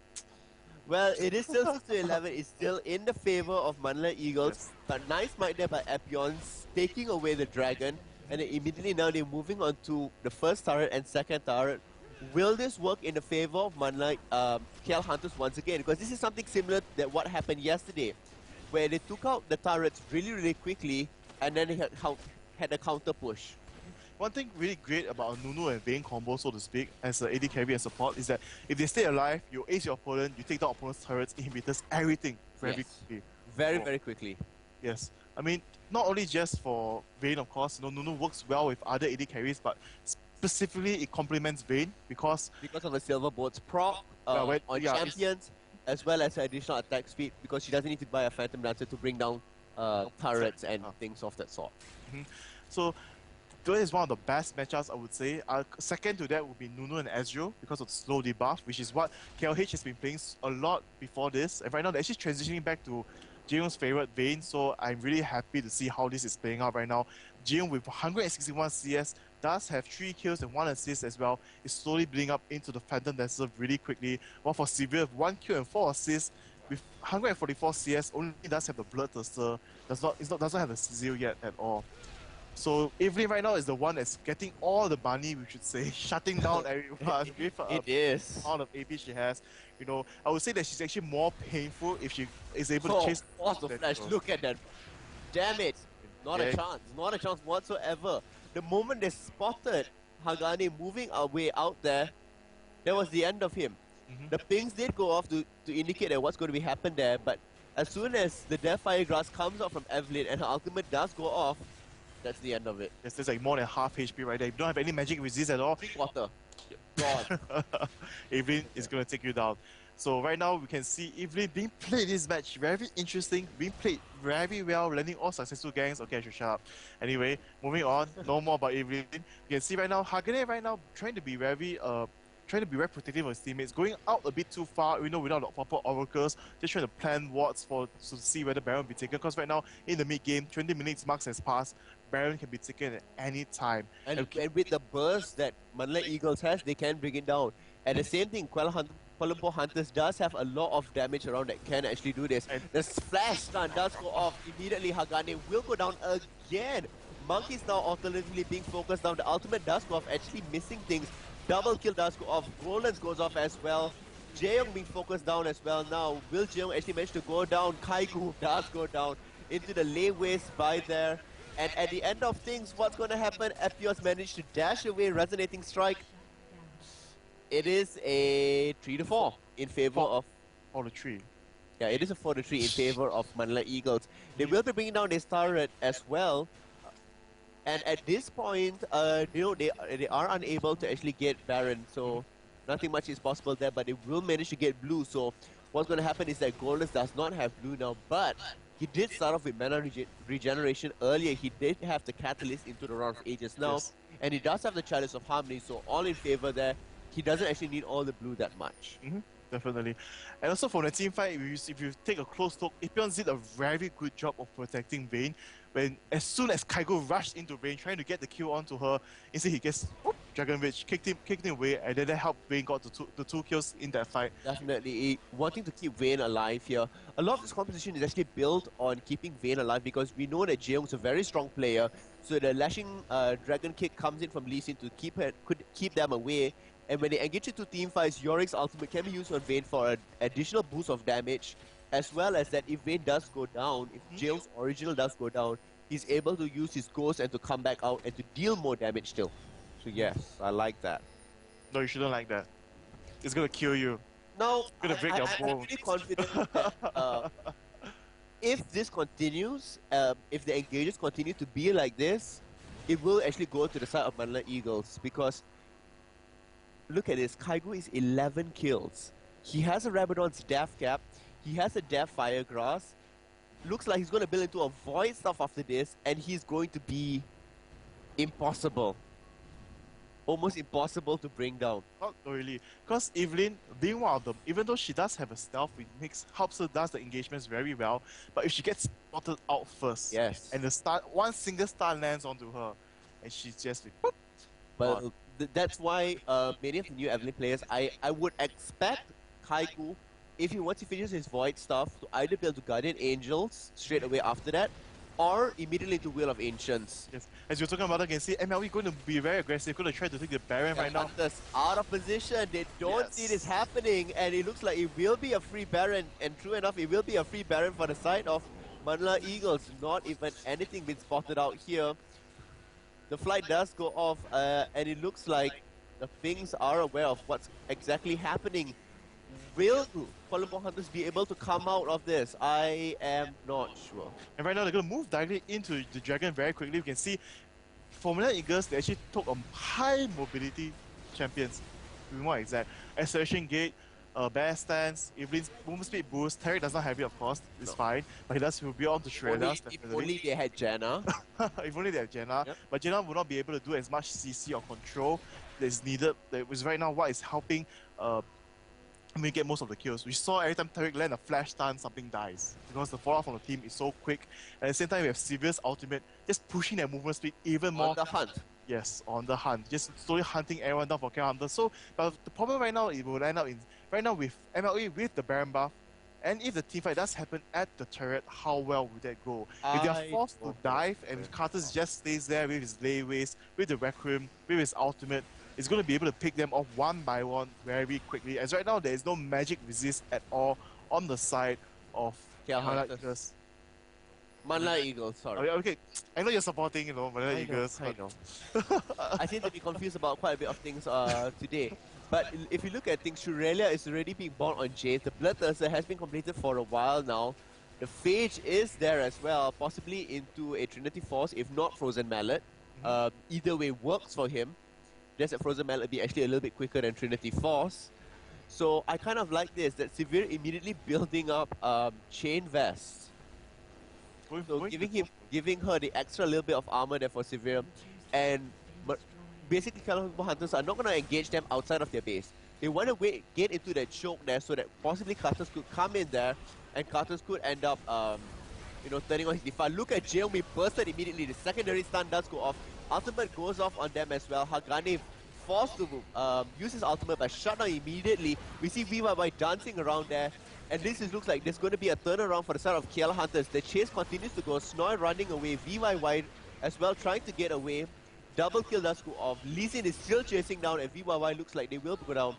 Well, it is still 6-11. It's still in the favor of Manla Eagles. But nice might there by Epion's taking away the dragon. And then immediately now they're moving on to the first turret and second turret. Will this work in the favor of Manla KL Hunters once again? Because this is something similar to what happened yesterday, where they took out the turrets really quickly, and then they had a counter push. One thing really great about a Nunu and Vayne combo, so to speak, as an AD carry and support, is that if they stay alive, you ace your opponent, you take down opponent's turrets, inhibitors, everything very quickly. Very quickly. Yes. I mean, not only just for Vayne, of course, you know, Nunu works well with other AD carries, but specifically it complements Vayne because of the Silver Boat's proc on champions, as well as additional attack speed, because she doesn't need to buy a Phantom Dancer to bring down turrets and things of that sort. So that is one of the best matchups, I would say. Second to that would be Nunu and Ezreal because of the slow debuff, which is what KLH has been playing a lot before this. And right now they're actually transitioning back to Jeyong's favorite Vayne, so I'm really happy to see how this is playing out right now. Jeyong with 161 CS does have 3 kills and 1 assist as well. Is slowly building up into the Phantom Dancer really quickly. While for Severe with 1 kill and 4 assists with 144 CS, only does have the Bloodthirster. Doesn't have the Zeal yet at all. So Evelyn right now is the one that's getting all the money, we should say, shutting down everyone with the amount of AP she has. You know, I would say that she's actually more painful if she is able to chase. Force of Flash, look at that. Damn it. Not a chance whatsoever. The moment they spotted Hagane moving away out there, that was the end of him. The pings did go off to indicate that what's going to be happen there, but as soon as the Deathfire Grass comes out from Evelyn and her ultimate does go off, that's the end of it. Yes, there's like more than half HP right there. If you don't have any magic resist at all, water. God. Evelyn is going to take you down. So right now we can see Evelyn being played this match. Very interesting. Being played very well, landing all successful ganks. Okay, I should shut up. Anyway, moving on. No more about Evelyn. You can see right now, Hagane right now trying to be very protective of his teammates, going out a bit too far, you know, without the proper oracles, just trying to plan wards to see whether Baron will be taken, because right now, in the mid-game, 20 minutes marks has passed, Baron can be taken at any time. And with the burst that Manla Eagles has, they can bring it down. And the same thing, Kuala Lumpur Hunters does have a lot of damage around that can actually do this. And the flash stun does go off, immediately Hagane will go down again. Monkey's now alternatively being focused down, the ultimate does go off, actually missing things. Double kill does go off, Golens goes off as well. Jaeyoung being focused down as well now. Will Jaeyoung actually manage to go down? Kaigu does go down into the layways by there. And at the end of things, what's going to happen? Epios managed to dash away Resonating Strike. It is a 3-4 in favor of... Or the 3. Yeah, it is a 4-3 in favor of Manila Eagles. They will be bringing down their turret as well. And at this point, you know, they are unable to actually get Baron, so nothing much is possible there, but they will manage to get blue. So what's going to happen is that Goldless does not have blue now, but he did start off with mana regeneration earlier. He did have the Catalyst into the Round of Ages now, and he does have the Chalice of Harmony, so all in favor there. He doesn't actually need all the blue that much. Definitely. And also for the team fight, if you take a close look, Ipion did a very good job of protecting Vayne. When as soon as Kaigo rushed into Vayne trying to get the kill onto her, instead he gets Dragon Rage, kicked him away, and then that helped Vayne got the two kills in that fight. Definitely wanting to keep Vayne alive here. A lot of this composition is actually built on keeping Vayne alive because we know that Jeong's a very strong player. So the lashing Dragon Kick comes in from Lee Sin to could keep them away. And when they engage into team fights, Yorick's ultimate can be used on Vayne for an additional boost of damage, as well as that if Vayne does go down, if Jeong's original does go down, he's able to use his ghost and to come back out and to deal more damage still. So yes, I like that. No, you shouldn't like that. It's gonna kill you. No, It's gonna break your I'm bone. pretty confident that if this continues, if the engages continue to be like this, it will actually go to the side of Manila Eagles because look at this, Kaigo is 11 kills. He has a Rabadon's Death Cap, he has a Death Fire Grass. Looks like he's going to build into a Void stuff after this, and he's going to be impossible. Almost impossible to bring down. Not really. Because Evelyn, being one of them, even though she does have a stealth with Mix, helps her does the engagements very well. But if she gets spotted out first, Yes. and one single star lands onto her, and she's just like, whoop. But that's why many of the new Evelyn players, I would expect Kaigo, if he once he finishes his Void stuff, to either build to Guardian Angels straight away after that, or immediately to Wheel of Ancients. Yes. As you're talking about, I can see MLE going to be very aggressive, going to try to take the Baron right now. Hunters out of position, they don't see this happening, and it looks like it will be a free Baron, and true enough, it will be a free Baron for the side of Manila Eagles. Not even anything been spotted out here. The flight does go off, and it looks like the Pings are aware of what's exactly happening. Will Kuala Lumpur Hunters be able to come out of this? I am not sure. And right now they're going to move directly into the Dragon very quickly. You can see for Manila Eagles, they actually took a high mobility champions, to be more exact. Acceleration Gate, Bear Stance, Evelyn's movement speed boost. Tarek does not have it, of course, it's fine, but he does will be on to Shredders. If only they had Janna. If only they have Jenna. Yep. But Jenna will not be able to do as much CC or control that is needed. That was right now what is helping get most of the kills. We saw every time Tarek land a flash stun, something dies. Because the fallout from the team is so quick. At the same time, we have Sever's ultimate, just pushing their movement speed even more. On the hunt. Yes, on the hunt. Just slowly hunting everyone down for KL Hunter. So, but the problem right now, it will end up in, right now with MLE, with the Baron buff, and if the teamfight does happen at the turret, how well would that go? If they are forced to dive and Cartus just stays there with his layways, with the Requiem, with his ultimate, it's going to be able to pick them off one by one very quickly. As right now, there is no magic resist at all on the side of KL Eagles. Manila Eagles, sorry. Okay, I know you're supporting, Manila Eagles. I know. I seem to be confused about quite a bit of things today. But if you look at things, Shurelia is already being born on Jace. The Bloodthirster has been completed for a while now. The Phage is there as well, possibly into a Trinity Force, if not Frozen Mallet. Either way works for him. Just that Frozen Mallet be actually a little bit quicker than Trinity Force. So I kind of like this, that Severe immediately building up Chain Vest. So giving her the extra little bit of armor there for Severe. And basically KL Hunters are not going to engage them outside of their base. They want to get into that choke there so that possibly Cartus could come in there and Cartus could end up turning on his defense. Look at Jeong, we bursted immediately. The secondary stun does go off. Ultimate goes off on them as well. Hagane forced to use his ultimate but shut down immediately. We see VYY dancing around there. And this looks like there's going to be a turnaround for the side of KL Hunters. The chase continues to go. Snoy running away. VYY as well trying to get away. Double kill does go off. Lee Sin is still chasing down and VYY looks like they will go down.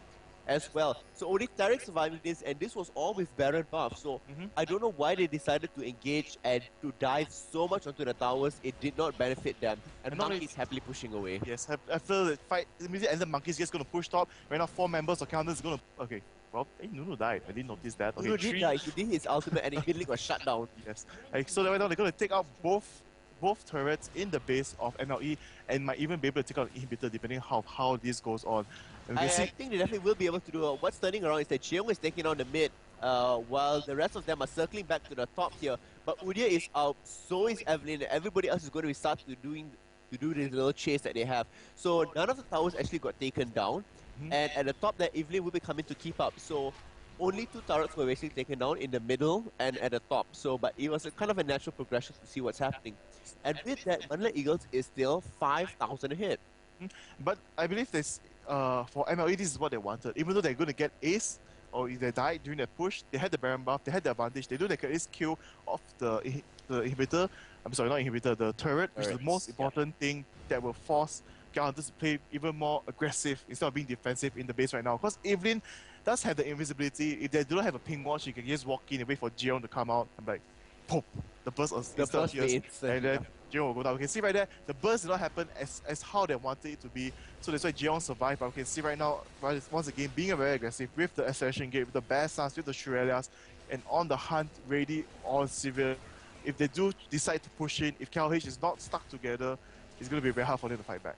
as well. So only Tarek surviving this, and this was all with Baron buff. So I don't know why they decided to engage and to dive so much onto the towers. It did not benefit them. And Monkey's happily pushing away. Yes, I feel the fight immediately ended. Monkey's just going to push top. Right now, 4 members of Counters is going to... Okay, well, hey, Nunu died. I didn't notice that. Okay, Nunu did die. He did his ultimate and immediately got shut down. Yes. So right now, they're going to take out both turrets in the base of MLE and might even be able to take out inhibitor depending on how this goes on. I think they definitely will be able to do it. What's turning around is that Jeong is taking on the mid while the rest of them are circling back to the top here. But Udia is out, so is Evelyn, and everybody else is going to be start to do this little chase that they have. So none of the towers actually got taken down, and at the top there, Evelyn will be coming to keep up. So only 2 turrets were basically taken down in the middle and at the top. So, but it was a kind of a natural progression to see what's happening. And with that, Manila Eagles is still 5,000 ahead. But I believe this for MLE, this is what they wanted. Even though they're going to get ace, or if they die during the push, they had the Baron buff, they had the advantage. They do the ace kill of the inhibitor. I'm sorry, not inhibitor, the turret, which is the most important thing that will force Hunters to play even more aggressive instead of being defensive in the base right now. Because Evelyn does have the invisibility. If they do not have a ping watch, you can just walk in and wait for Jeong to come out and like, pop, the burst appears, and then Jeong will go down. We can see right there, the burst did not happen as how they wanted it to be. So that's why Jeong survived. But we can see right now, once again, being very aggressive with the acceleration gate, with the Bear Stars, with the Shurelias, and on the hunt, ready on Sivir. If they do decide to push in, if KLH is not stuck together, it's going to be very hard for them to fight back.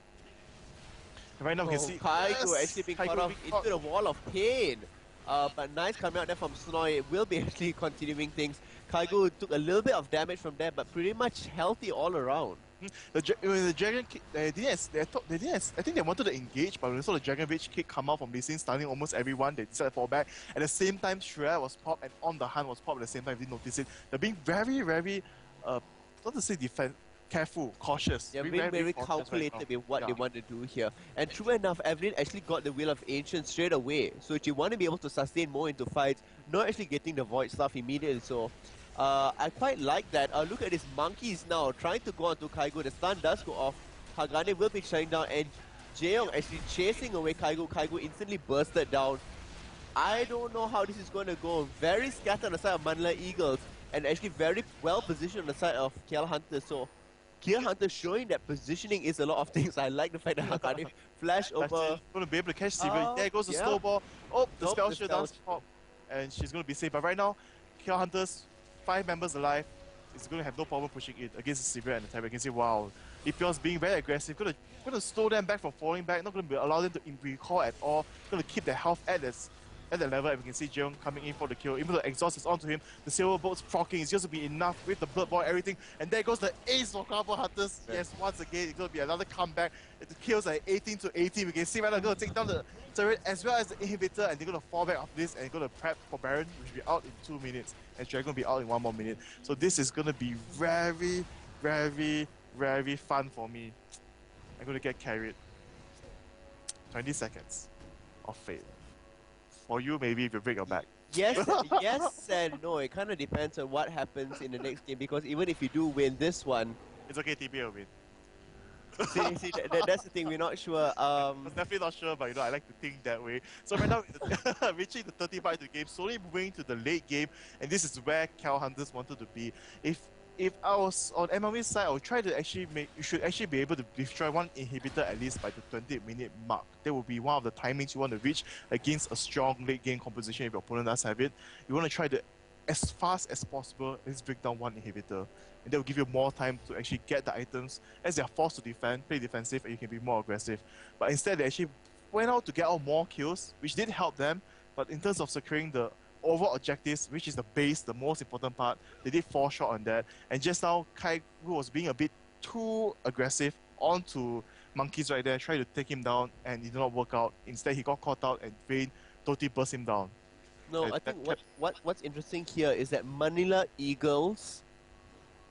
And right now we can see Kaigo actually being caught off into the wall of pain. But nice coming out there from Snoy. Will be actually continuing things. Kaigo took a little bit of damage from there, but pretty much healthy all around. The Dragon kick, I think they wanted to engage, but when they saw the Dragon Rage kick come out from Lee Sin, stunning almost everyone, they decided to fall back. At the same time, Shreya was popped and On the Hunt was popped at the same time. If you didn't notice it, they're being very, very, not to say careful, cautious. Yeah, very calculated right with what they want to do here. And true enough, Evelyn actually got the Will of Ancients straight away. So if you want to be able to sustain more into fights, not actually getting the Void stuff immediately. So I quite like that. Look at these monkeys now trying to go onto Kaigo. The stun does go off. Hagane will be shutting down, and Jeong actually chasing away Kaigo. Kaigo instantly bursted down. I don't know how this is going to go. Very scattered on the side of Manila Eagles, and actually very well positioned on the side of KL Hunter. So KL Hunter showing that positioning is a lot of things. I like the fact that Hagane flash over. Going to be able to catch Sivir. There goes the snowball. Oh, the spell shield does pop, and she's going to be safe. But right now, KL Hunters, 5 members alive, is going to have no problem pushing it against the Sivir and the Taiwan. You can see, wow, Ipion's being very aggressive, going to slow them back from falling back, not going to allow them to recall at all, going to keep their health at the level. And we can see Jeong coming in for the kill. Even though the exhaust is onto him, the silver bolt's proccing is just to be enough with the blood ball, everything. And there goes the ace for Carbo Hunters. Yes, once again, it's going to be another comeback. The kills are 18-18. We can see right now, going to take down the turret as well as the inhibitor, and they're going to fall back off this and going to prep for Baron, which will be out in 2 minutes. And Dragon will be out in 1 more minute. So this is going to be very, very, very fun for me. I'm going to get carried. 20 seconds of fate. For you, maybe if you break your back. Yes, yes and no. It kind of depends on what happens in the next game, because even if you do win this one, it's okay, TP will win. see that's the thing, we're not sure. I'm definitely not sure, but you know, I like to think that way. So right now, reaching the 30 part of the game, slowly moving to the late game, and this is where KL Hunters wanted to be. If I was on MLE's side, I would try to actually you should actually be able to destroy 1 inhibitor at least by the 20-minute mark. That will be one of the timings you want to reach against a strong late game composition if your opponent does have it. You want to try to, as fast as possible, let's break down 1 inhibitor. And that will give you more time to actually get the items as they are forced to defend, play defensive, and you can be more aggressive. But instead, they actually went out to get out more kills, which did help them. But in terms of securing the overall objectives, which is the base, the most important part, they did fall short on that. And just now, Kai was being a bit too aggressive onto Monkeys right there, trying to take him down, and it did not work out. Instead, he got caught out, and Vayne totally burst him down. No, I think what's interesting here is that Manila Eagles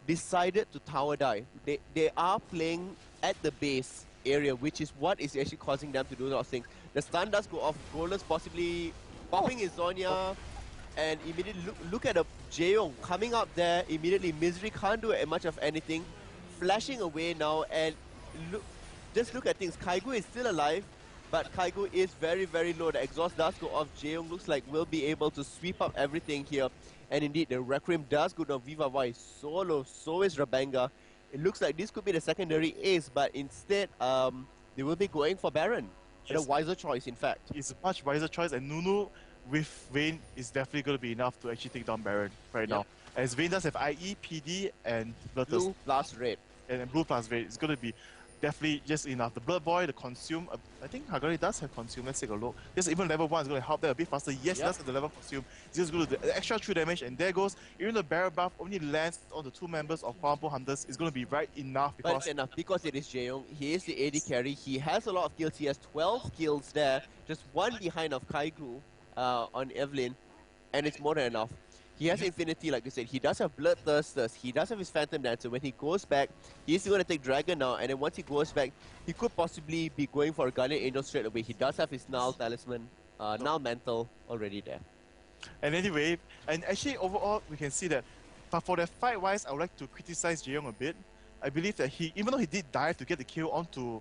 decided to tower dive. They are playing at the base area, which is what is actually causing them to do a lot of things. The stun does go off. Golden's possibly popping his Zonya, and immediately look at the Jeong coming up there. Immediately, Misery can't do much of anything, flashing away now, and just look at things. Kaigo is still alive. but Kaigo is very, very low. The exhaust does go off. Jaeyoung looks like will be able to sweep up everything here. And indeed, the Requiem does go down. Viva Voice so low, so is Rabenga. It looks like this could be the secondary ace, but instead, they will be going for Baron. Yes. A wiser choice, in fact. It's a much wiser choice, and Nunu with Vayne is definitely going to be enough to actually take down Baron right now. As Vayne does have IE, PD, and Blue plus Red. And Blue plus Red. It's going to be definitely just enough. The Blood Boy, the Consume, I think Hagari does have Consume. Let's take a look. Just even level 1 is going to help that a bit faster. Yes, that's the level Consume. It's just going to do the extra 3 damage, and there goes. Even the Barrel buff only lands on the 2 members of Powerful Hunters. It's going to be right enough because... But it's enough because it is Jaeyoung. He is the AD carry. He has a lot of kills. He has 12 kills there. Just 1 behind of Kaigu on Evelyn, and it's more than enough. He has Infinity, like you said. He does have Bloodthirsters. He does have his Phantom Dancer. When he goes back, he's going to take Dragon now. And then once he goes back, he could possibly be going for a Guardian Angel straight away. He does have his Null Talisman, Null Mantle already there. And anyway, and actually overall, we can see that. But for that fight-wise, I would like to criticize Jaeyoung a bit. I believe that he, even though he did dive to get the kill onto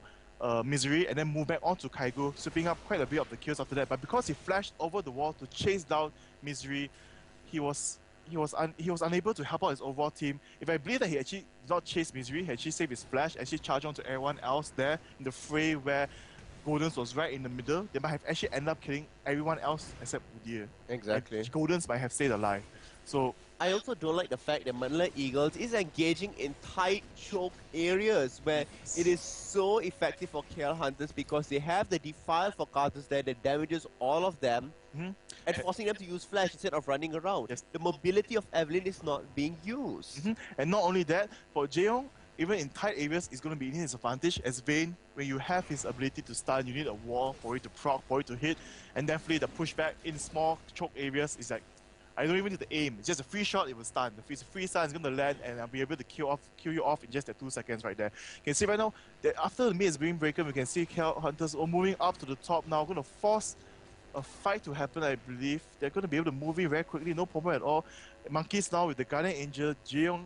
Misery and then move back onto Kaigo, sweeping up quite a bit of the kills after that. But because he flashed over the wall to chase down Misery, he was unable to help out his overall team. If I believe that he actually did not chase Misery, he actually saved his flash, actually charged on to everyone else there in the fray where Golden's was right in the middle, they might have actually ended up killing everyone else except Udyr. Exactly. And Golden's might have stayed alive. So I also don't like the fact that Manila Eagles is engaging in tight choke areas where it is so effective for KL Hunters because they have the Defile for Carters there that damages all of them and forcing them to use flash instead of running around. Yes. The mobility of Evelyn is not being used. And not only that, for Jaeyoung, even in tight areas, it's going to be in his advantage. As Vayne, when you have his ability to stun, you need a wall for it to proc, for it to hit, and definitely the pushback in small choke areas is like, I don't even need to aim. It's just a free shot, it will stun. The free stun is going to land, and I'll be able to kill you off in just that 2 seconds right there. You can see right now that after the mid is being broken, we can see KL Hunters are moving up to the top now, going to force a fight to happen, I believe. They're going to be able to move in very quickly, no problem at all. Monkeys now with the Guardian Angel, Jaeyoung.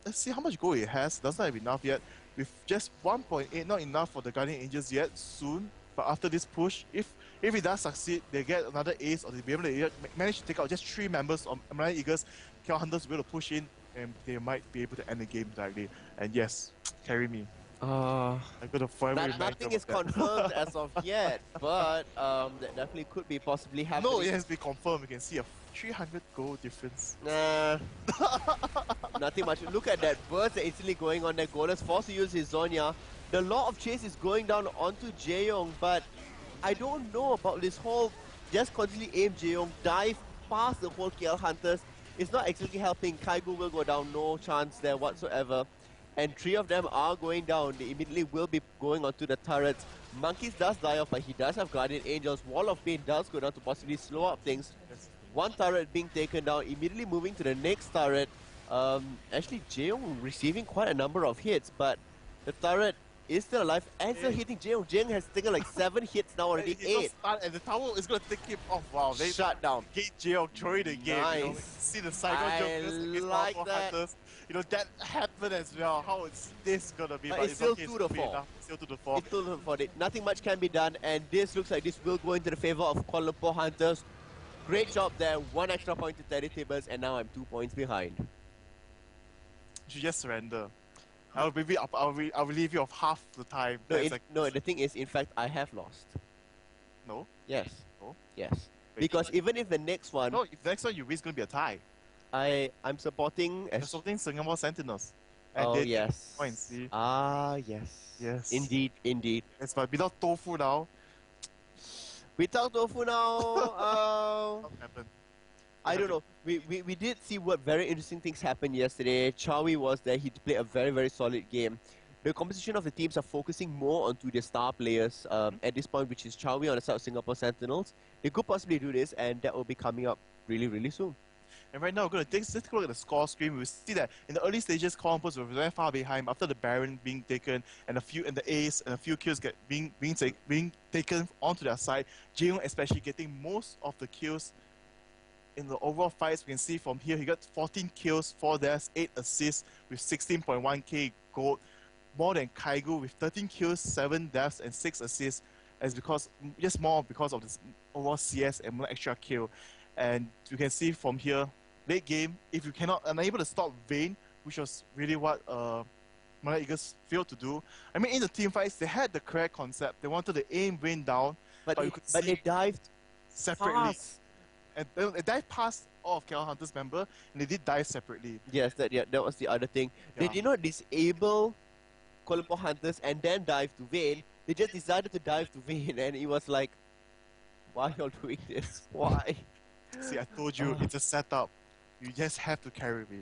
Let's see how much gold it has. Does not have enough yet. With just 1.8, not enough for the Guardian Angels yet. Soon, but after this push, if it does succeed, they get another ace, or they be able to manage to take out just 3 members of MLE Eagles. KL Hunters will be able to push in, and they might be able to end the game directly. And yes, carry me. I'm gonna forever nothing is confirmed as of yet, but that definitely could be possibly happening. No, it has been confirmed. We can see a 300 gold difference. Nah. Nothing much. Look at that burst that instantly going on there. Golas forced to use his Zonya. The law of chase is going down onto Jaeyoung, but I don't know about this whole just constantly aim Jaeyoung, dive past the whole KL Hunters. It's not exactly helping. Kaigo will go down, no chance there whatsoever. And 3 of them are going down. They immediately will be going onto the turrets. Monkeys does die off, but he does have Guardian Angels. Wall of Pain does go down to possibly slow up things. 1 turret being taken down, immediately moving to the next turret. Actually, Jaeyoung receiving quite a number of hits, but the turret is still alive and still hitting Jaeyoung. Jaeyoung has taken like 7 hits now already, 8. And the tower is going to take him off. Wow, they shut down. Gate Jaeyoung, throw it again. Nice. You know, see the cycle jokers against like Powerful Hunters. You know, that happened as well. How is this going to be? But it's still 2 to 4. Still 2 to 4. It's 2 to 4. Nothing much can be done, and this looks like this will go into the favor of Kuala Lumpur Hunters. Great job there. 1 extra point to TeddyTibbers, and now I'm 2 points behind. You should just surrender. I'll relieve you of half the time. No, the thing is, in fact, I have lost. No? Yes. No? Yes. Because even if the next one... No, if the next one you win, it's going to be a tie. I'm supporting... You're supporting Singapore Sentinels. And oh, yes. Points, see? Ah, yes. Yes. Indeed, indeed. Yes, but without Tofu now... Without Tofu now... What happened? I don't know. We did see what very interesting things happened yesterday. Chowie was there. He played a very, very solid game. The composition of the teams are focusing more onto their star players at this point, which is Chowie on the side of Singapore Sentinels. They could possibly do this, and that will be coming up really, really soon. And right now, we're going to take a look at the score screen. We see that in the early stages, Columbus were very far behind after the Baron being taken and the Ace and a few kills being taken onto their side. Jaeyoung especially getting most of the kills in the overall fights. We can see from here, he got 14 kills, 4 deaths, 8 assists with 16.1k gold. More than Kaigo with 13 kills, 7 deaths, and 6 assists. as because just more because of this overall CS and more extra kill. And you can see from here, late game, if you cannot unable to stop Vayne, which was really what Malay Eagles failed to do. I mean, in the team fights, they had the correct concept. They wanted to aim Vayne down, but they dived separately. fast. And they dived past all of KL Hunters member, and they did dive separately. Yes, that was the other thing. They did not disable Kuala Lumpur Hunters and then dive to Vayne. They just decided to dive to Vayne, and it was like, why are y'all doing this? Why? See, I told you, it's a setup. You just have to carry me.